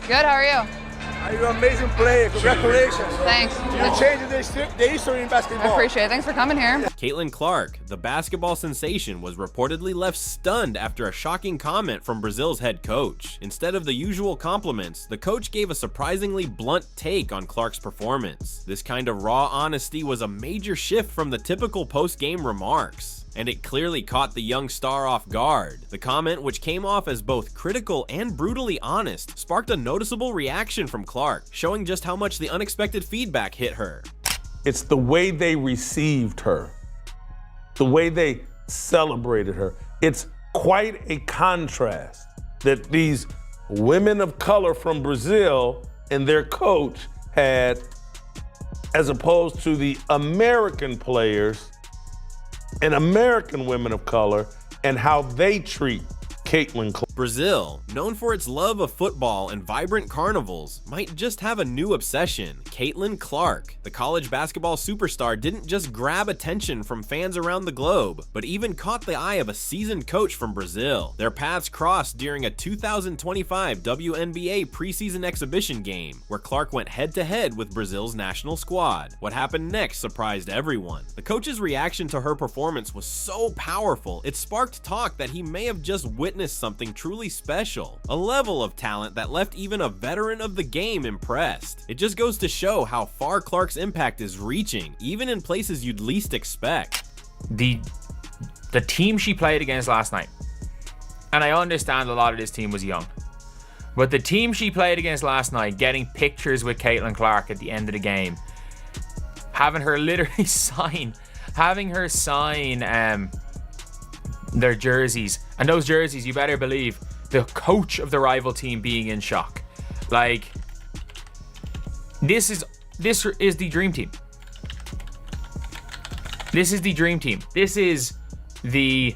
Good, how are you? You're an amazing player. Congratulations. Thanks. You're changing the history in basketball. I appreciate it. Thanks for coming here. Caitlyn Clark, the basketball sensation, was reportedly left stunned after a shocking comment from Brazil's head coach. Instead of the usual compliments, the coach gave a surprisingly blunt take on Clark's performance. This kind of raw honesty was a major shift from the typical post-game remarks, and it clearly caught the young star off guard. The comment, which came off as both critical and brutally honest, sparked a noticeable reaction from Clark, showing just how much the unexpected feedback hit her. It's the way they received her, the way they celebrated her. It's quite a contrast that these women of color from Brazil and their coach had, as opposed to the American players and American women of color and how they treat Caitlyn Clark. Brazil, known for its love of football and vibrant carnivals, might just have a new obsession. Caitlyn Clark, the college basketball superstar, didn't just grab attention from fans around the globe, but even caught the eye of a seasoned coach from Brazil. Their paths crossed during a 2025 WNBA preseason exhibition game, where Clark went head-to-head with Brazil's national squad. What happened next surprised everyone. The coach's reaction to her performance was so powerful, it sparked talk that he may have just witnessed something truly special, a level of talent that left even a veteran of the game impressed. It just goes to show how far Clark's impact is reaching, even in places you'd least expect. The team she played against last night, and I understand a lot of this team was young, but the team she played against last night, getting pictures with Caitlyn Clark at the end of the game, having her literally sign their jerseys, and those jerseys, you better believe the coach of the rival team being in shock. Like, this is the dream team. This is the dream team. This is the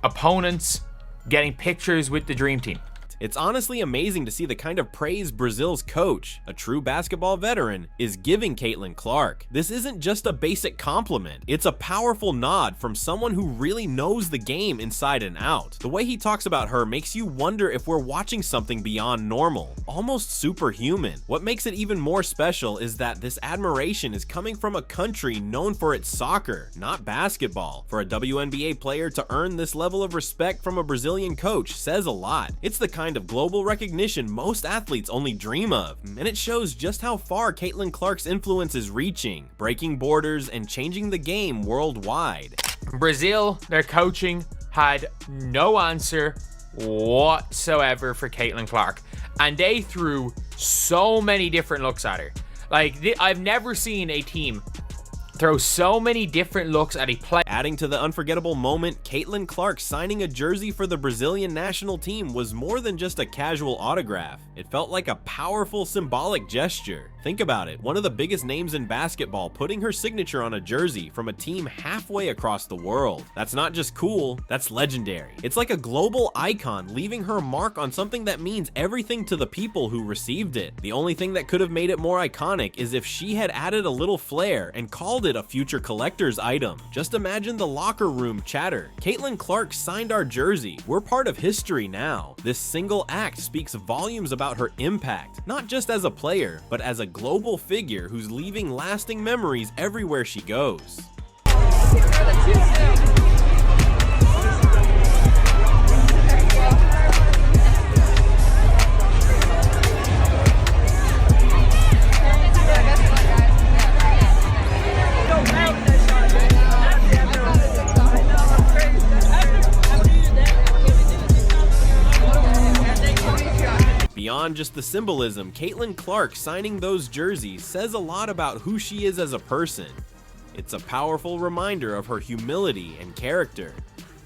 opponents getting pictures with the dream team. It's honestly amazing to see the kind of praise Brazil's coach, a true basketball veteran, is giving Caitlyn Clark. This isn't just a basic compliment, it's a powerful nod from someone who really knows the game inside and out. The way he talks about her makes you wonder if we're watching something beyond normal, almost superhuman. What makes it even more special is that this admiration is coming from a country known for its soccer, not basketball. For a WNBA player to earn this level of respect from a Brazilian coach says a lot. It's the kind of global recognition most athletes only dream of, and it shows just how far Caitlyn Clark's influence is reaching, breaking borders and changing the game worldwide. Brazil, their coaching had no answer whatsoever for Caitlyn Clark, and they threw so many different looks at her. Like, I've never seen a team throw so many different looks at a play. Adding to the unforgettable moment, Caitlyn Clark signing a jersey for the Brazilian national team was more than just a casual autograph. It felt like a powerful symbolic gesture. Think about it, one of the biggest names in basketball putting her signature on a jersey from a team halfway across the world. That's not just cool, that's legendary. It's like a global icon leaving her mark on something that means everything to the people who received it. The only thing that could have made it more iconic is if she had added a little flair and called it a future collector's item. Just imagine the locker room chatter. Caitlyn Clark signed our jersey. We're part of history now. This single act speaks volumes about her impact, not just as a player, but as a global figure who's leaving lasting memories everywhere she goes. Beyond just the symbolism, Caitlyn Clark signing those jerseys says a lot about who she is as a person. It's a powerful reminder of her humility and character.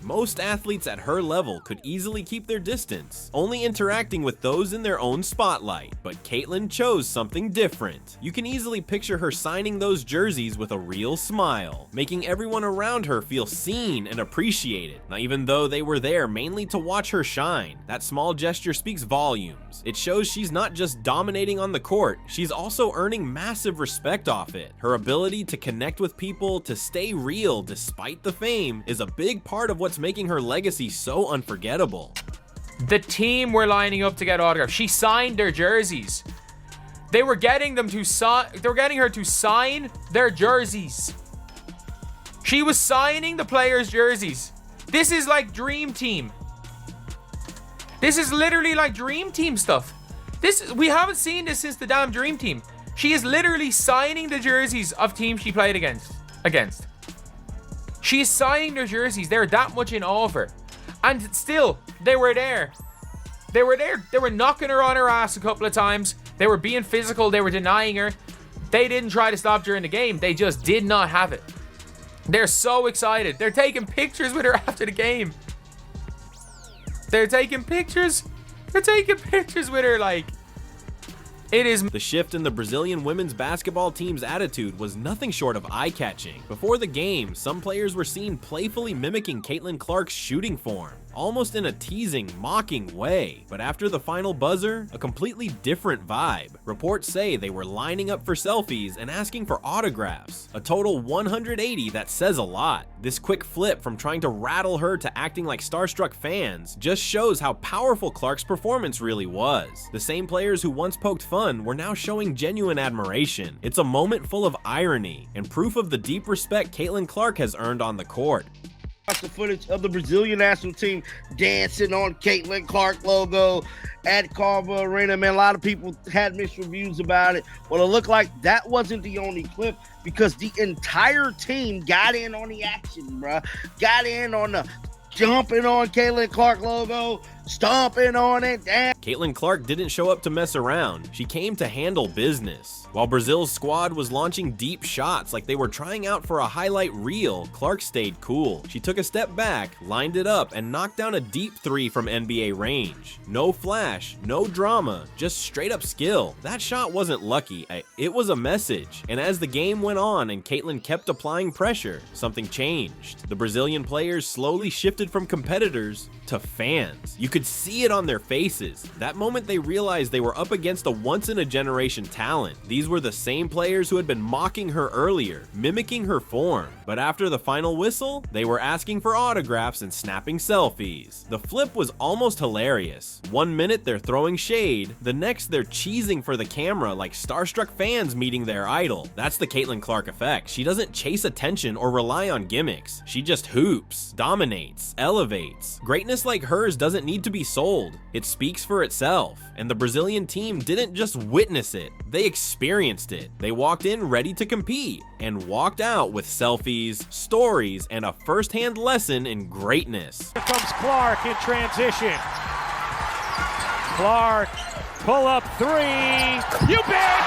Most athletes at her level could easily keep their distance, only interacting with those in their own spotlight, but Caitlyn chose something different. You can easily picture her signing those jerseys with a real smile, making everyone around her feel seen and appreciated. Now, even though they were there mainly to watch her shine, that small gesture speaks volumes. It shows she's not just dominating on the court, she's also earning massive respect off it. Her ability to connect with people, to stay real despite the fame, is a big part of what's making her legacy so unforgettable. The team were lining up to get autographs. She signed their jerseys. They were getting them to sign. They were getting her to sign their jerseys. She was signing the players' jerseys. This is like Dream Team. This is literally like Dream Team stuff. We haven't seen this since the damn Dream Team. She is literally signing the jerseys of teams she played against. She is signing their jerseys. They're that much in awe of her. And still, they were there. They were there. They were knocking her on her ass a couple of times. They were being physical. They were denying her. They didn't try to stop during the game. They just did not have it. They're so excited. They're taking pictures with her after the game. They're taking pictures. They're taking pictures with her like... It is. The shift in the Brazilian women's basketball team's attitude was nothing short of eye-catching. Before the game, some players were seen playfully mimicking Caitlyn Clark's shooting form, almost in a teasing, mocking way. But after the final buzzer, a completely different vibe. Reports say they were lining up for selfies and asking for autographs. A total 180 that says a lot. This quick flip from trying to rattle her to acting like starstruck fans just shows how powerful Clark's performance really was. The same players who once poked fun were now showing genuine admiration. It's a moment full of irony and proof of the deep respect Caitlyn Clark has earned on the court. Watch the footage of the Brazilian national team dancing on Caitlyn Clark logo at Carver Arena. Man, a lot of people had mixed reviews about it. Well, it looked like that wasn't the only clip because the entire team got in on the action, bruh. Got in on the jumping on Caitlyn Clark logo, stomping on it. Caitlyn Clark didn't show up to mess around. She came to handle business. While Brazil's squad was launching deep shots like they were trying out for a highlight reel, Clark stayed cool. She took a step back, lined it up, and knocked down a deep three from NBA range. No flash, no drama, just straight up skill. That shot wasn't lucky, it was a message. And as the game went on and Caitlyn kept applying pressure, something changed. The Brazilian players slowly shifted from competitors to fans. You could see it on their faces. That moment they realized they were up against a once-in-a-generation talent. These were the same players who had been mocking her earlier, mimicking her form. But after the final whistle, they were asking for autographs and snapping selfies. The flip was almost hilarious. 1 minute they're throwing shade, the next they're cheesing for the camera like starstruck fans meeting their idol. That's the Caitlyn Clark effect. She doesn't chase attention or rely on gimmicks. She just hoops, dominates, elevates. Greatness like hers doesn't need to be sold. It speaks for itself. And the Brazilian team didn't just witness it, they experienced it. They walked in ready to compete and walked out with selfies, stories, and a first-hand lesson in greatness. Here comes Clark in transition. Clark, pull up three. You bet!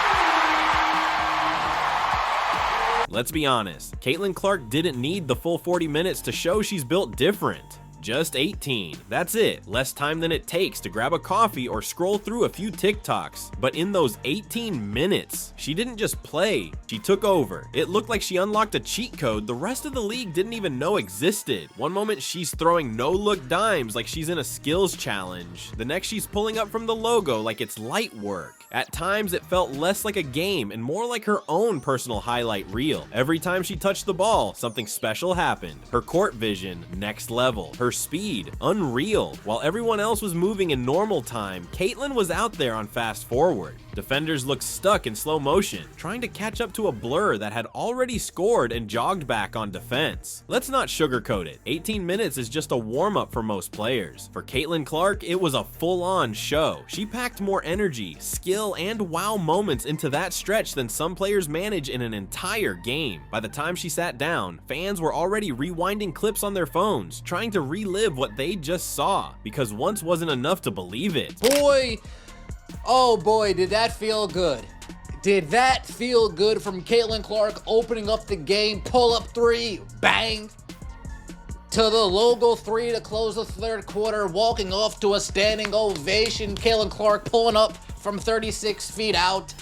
Let's be honest, Caitlyn Clark didn't need the full 40 minutes to show she's built different. Just 18. That's it. Less time than it takes to grab a coffee or scroll through a few TikToks. But in those 18 minutes, she didn't just play, she took over. It looked like she unlocked a cheat code the rest of the league didn't even know existed. One moment she's throwing no-look dimes like she's in a skills challenge. The next she's pulling up from the logo like it's light work. At times, it felt less like a game and more like her own personal highlight reel. Every time she touched the ball, something special happened. Her court vision, next level. Her speed, unreal. While everyone else was moving in normal time, Caitlyn was out there on fast forward. Defenders looked stuck in slow motion, trying to catch up to a blur that had already scored and jogged back on defense. Let's not sugarcoat it. 18 minutes is just a warm-up for most players. For Caitlyn Clark, it was a full-on show. She packed more energy, skill, and wow moments into that stretch than some players manage in an entire game. By the time she sat down, fans were already rewinding clips on their phones, trying to relive what they just saw, because once wasn't enough to believe it. Boy, oh boy, did that feel good. Did that feel good from Caitlyn Clark opening up the game, pull up three, bang, to the logo three to close the third quarter, walking off to a standing ovation. Caitlyn Clark pulling up from 36 feet out.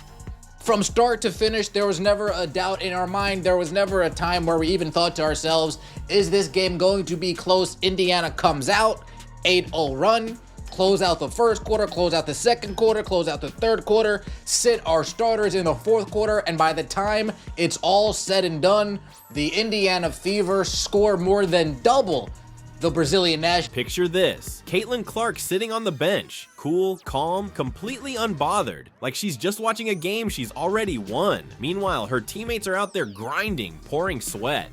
From start to finish, there was never a doubt in our mind. There was never a time where we even thought to ourselves, is this game going to be close? Indiana comes out, 8-0 run, close out the first quarter, close out the second quarter, close out the third quarter, sit our starters in the fourth quarter, and by the time it's all said and done, the Indiana Fever score more than double the Brazilian national. Picture this, Caitlyn Clark sitting on the bench, cool, calm, completely unbothered, like she's just watching a game she's already won. Meanwhile, her teammates are out there grinding, pouring sweat.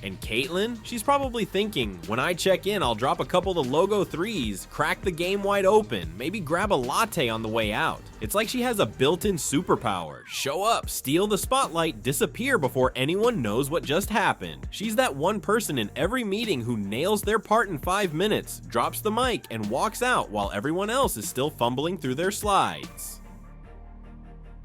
And Caitlyn, she's probably thinking, when I check in, I'll drop a couple of logo threes, crack the game wide open, maybe grab a latte on the way out. It's like she has a built-in superpower. Show up, steal the spotlight, disappear before anyone knows what just happened. She's that one person in every meeting who nails their part in 5 minutes, drops the mic, and walks out while everyone else is still fumbling through their slides.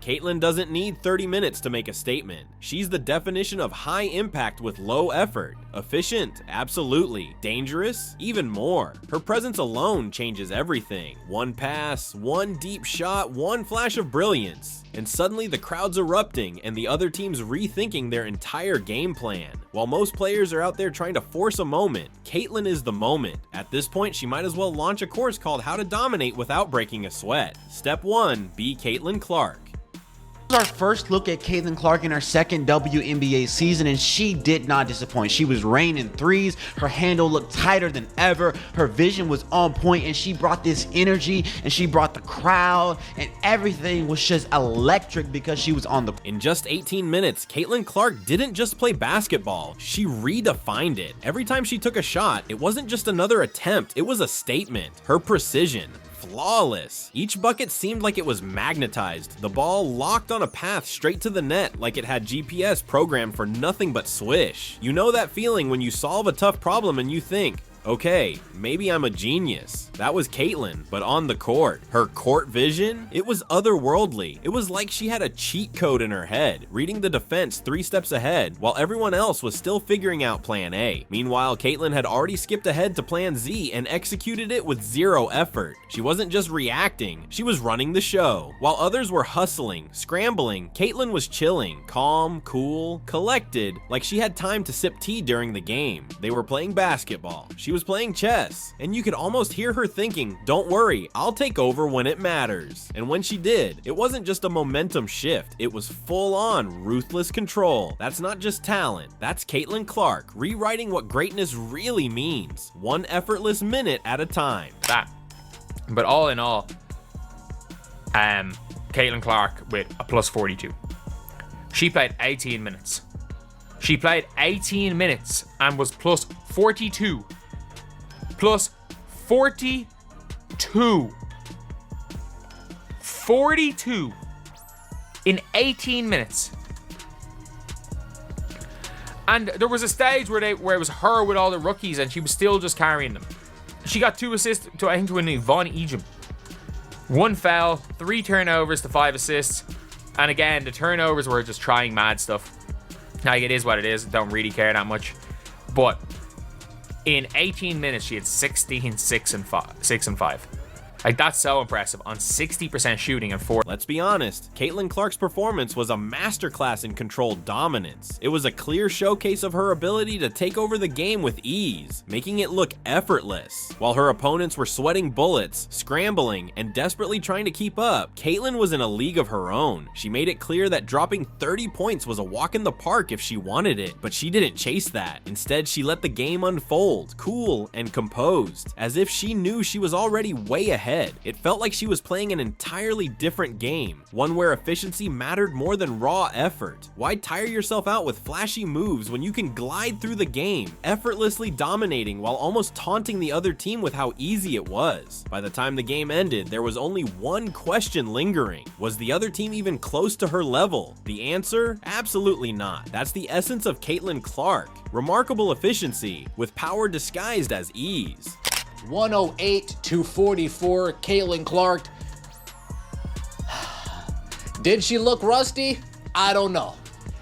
Caitlyn doesn't need 30 minutes to make a statement. She's the definition of high impact with low effort. Efficient? Absolutely. Dangerous? Even more. Her presence alone changes everything. One pass, one deep shot, one flash of brilliance. And suddenly the crowd's erupting and the other team's rethinking their entire game plan. While most players are out there trying to force a moment, Caitlyn is the moment. At this point, she might as well launch a course called How to Dominate Without Breaking a Sweat. Step 1, be Caitlyn Clark. Our first look at Caitlyn Clark in her second WNBA season, and she did not disappoint. She was raining threes, her handle looked tighter than ever, her vision was on point, and she brought this energy, and she brought the crowd, and everything was just electric because she was on the... In just 18 minutes, Caitlyn Clark didn't just play basketball, she redefined it. Every time she took a shot, it wasn't just another attempt, it was a statement. Her precision, flawless. Each bucket seemed like it was magnetized. The ball locked on a path straight to the net like it had GPS programmed for nothing but swish. You know that feeling when you solve a tough problem and you think, okay, maybe I'm a genius. That was Caitlyn, but on the court. Her court vision? It was otherworldly. It was like she had a cheat code in her head, reading the defense 3 steps ahead, while everyone else was still figuring out plan A. Meanwhile, Caitlyn had already skipped ahead to plan Z and executed it with 0 effort. She wasn't just reacting, she was running the show. While others were hustling, scrambling, Caitlyn was chilling, calm, cool, collected, like she had time to sip tea during the game. They were playing basketball. She was playing chess, and you could almost hear her thinking, don't worry, I'll take over when it matters. And when she did, it wasn't just a momentum shift, it was full-on ruthless control. That's not just talent, that's Caitlyn Clark, rewriting what greatness really means, one effortless minute at a time. That. But all in all, Caitlyn Clark with a plus 42. She played 18 minutes. She played 18 minutes and was plus 42. Plus 42. 42 in 18 minutes. And there was a stage where it was her with all the rookies and she was still just carrying them. She got 2 assists to, I think, to a Von Egypt. 1 foul, 3 turnovers to 5 assists. And again, the turnovers were just trying mad stuff. Like, it is what it is. Don't really care that much. But in 18 minutes, she had 16, 6, and 5. Like, that's so impressive on 60% shooting and 4. Let's be honest, Caitlyn Clark's performance was a masterclass in controlled dominance. It was a clear showcase of her ability to take over the game with ease, making it look effortless. While her opponents were sweating bullets, scrambling, and desperately trying to keep up, Caitlyn was in a league of her own. She made it clear that dropping 30 points was a walk in the park if she wanted it, but she didn't chase that. Instead, she let the game unfold, cool and composed, as if she knew she was already way ahead. It felt like she was playing an entirely different game, one where efficiency mattered more than raw effort. Why tire yourself out with flashy moves when you can glide through the game, effortlessly dominating while almost taunting the other team with how easy it was? By the time the game ended, there was only one question lingering. Was the other team even close to her level? The answer? Absolutely not. That's the essence of Caitlyn Clark. Remarkable efficiency, with power disguised as ease. 108 to 44, Caitlyn Clark. Did she look rusty? I don't know.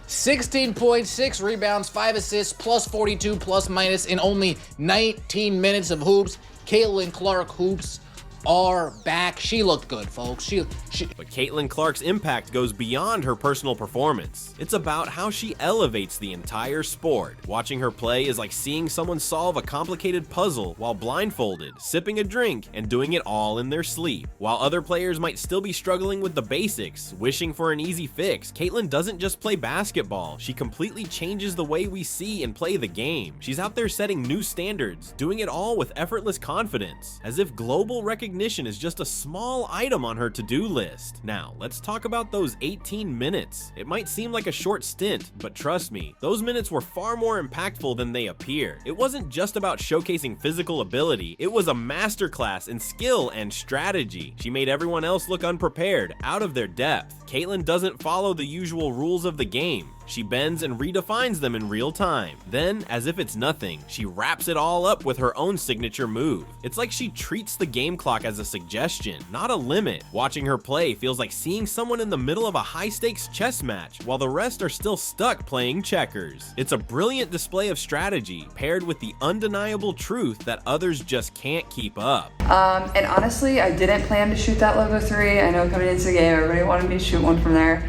16.6 rebounds, 5 assists, plus 42 plus minus in only 19 minutes of hoops. Caitlyn Clark hoops are back. She looked good, folks. But Caitlyn Clark's impact goes beyond her personal performance. It's about how she elevates the entire sport. Watching her play is like seeing someone solve a complicated puzzle while blindfolded, sipping a drink, and doing it all in their sleep. While other players might still be struggling with the basics, wishing for an easy fix, Caitlyn doesn't just play basketball. She completely changes the way we see and play the game. She's out there setting new standards, doing it all with effortless confidence, as if global recognition is just a small item on her to-do list. Now, let's talk about those 18 minutes. It might seem like a short stint, but trust me, those minutes were far more impactful than they appear. It wasn't just about showcasing physical ability, it was a masterclass in skill and strategy. She made everyone else look unprepared, out of their depth. Caitlyn doesn't follow the usual rules of the game. She bends and redefines them in real time. Then, as if it's nothing, she wraps it all up with her own signature move. It's like she treats the game clock as a suggestion, not a limit. Watching her play feels like seeing someone in the middle of a high-stakes chess match, while the rest are still stuck playing checkers. It's a brilliant display of strategy, paired with the undeniable truth that others just can't keep up. And honestly, I didn't plan to shoot that logo 3. I know coming into the game, everybody wanted me to shoot one from there.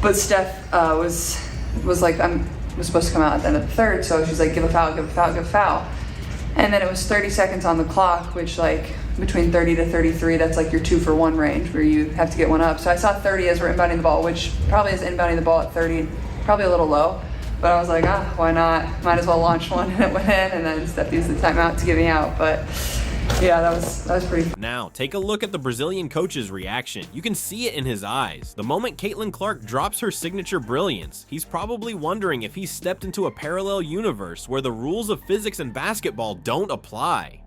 But Steph was like, was supposed to come out at the end of the third, so she's like, give a foul, give a foul, give a foul. And then it was 30 seconds on the clock, which like between 30 to 33, that's like your 2-for-1 range where you have to get one up. So I saw 30 as we're inbounding the ball, which probably is inbounding the ball at 30, probably a little low. But I was like, why not? Might as well launch one, and it went in, and then Steph used the timeout to get me out. But yeah, that was pretty. Now, take a look at the Brazilian coach's reaction. You can see it in his eyes. The moment Caitlyn Clark drops her signature brilliance, he's probably wondering if he's stepped into a parallel universe where the rules of physics and basketball don't apply.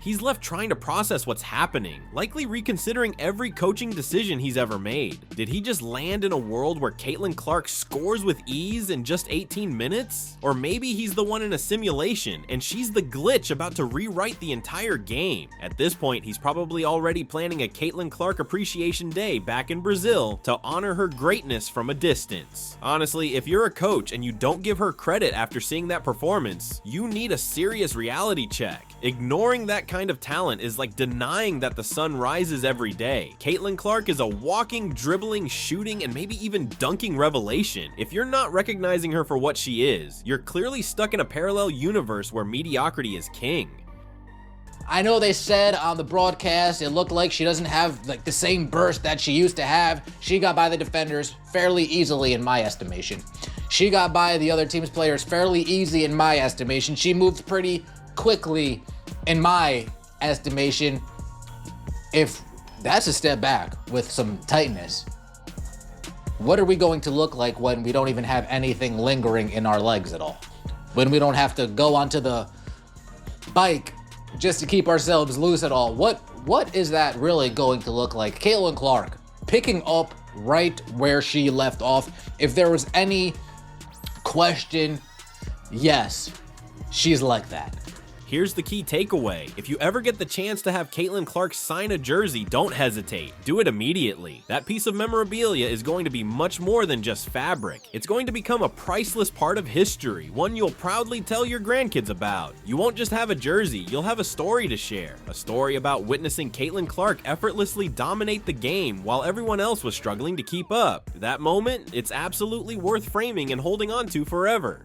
He's left trying to process what's happening, likely reconsidering every coaching decision he's ever made. Did he just land in a world where Caitlyn Clark scores with ease in just 18 minutes? Or maybe he's the one in a simulation, and she's the glitch about to rewrite the entire game. At this point, he's probably already planning a Caitlyn Clark Appreciation Day back in Brazil to honor her greatness from a distance. Honestly, if you're a coach and you don't give her credit after seeing that performance, you need a serious reality check. Ignoring that kind of talent is like denying that the sun rises every day. Caitlyn Clark is a walking, dribbling, shooting, and maybe even dunking revelation. If you're not recognizing her for what she is, you're clearly stuck in a parallel universe where mediocrity is king. I know they said on the broadcast it looked like she doesn't have like the same burst that she used to have. She got by the defenders fairly easily in my estimation. She got by the other team's players fairly easy in my estimation. She moved pretty quickly in my estimation. If that's a step back with some tightness, what are we going to look like when we don't even have anything lingering in our legs at all? When we don't have to go onto the bike just to keep ourselves loose at all? What is that really going to look like? Caitlyn Clark picking up right where she left off. If there was any question, yes, she's like that. Here's the key takeaway. If you ever get the chance to have Caitlyn Clark sign a jersey, don't hesitate. Do it immediately. That piece of memorabilia is going to be much more than just fabric. It's going to become a priceless part of history, one you'll proudly tell your grandkids about. You won't just have a jersey, you'll have a story to share. A story about witnessing Caitlyn Clark effortlessly dominate the game while everyone else was struggling to keep up. That moment, it's absolutely worth framing and holding on to forever.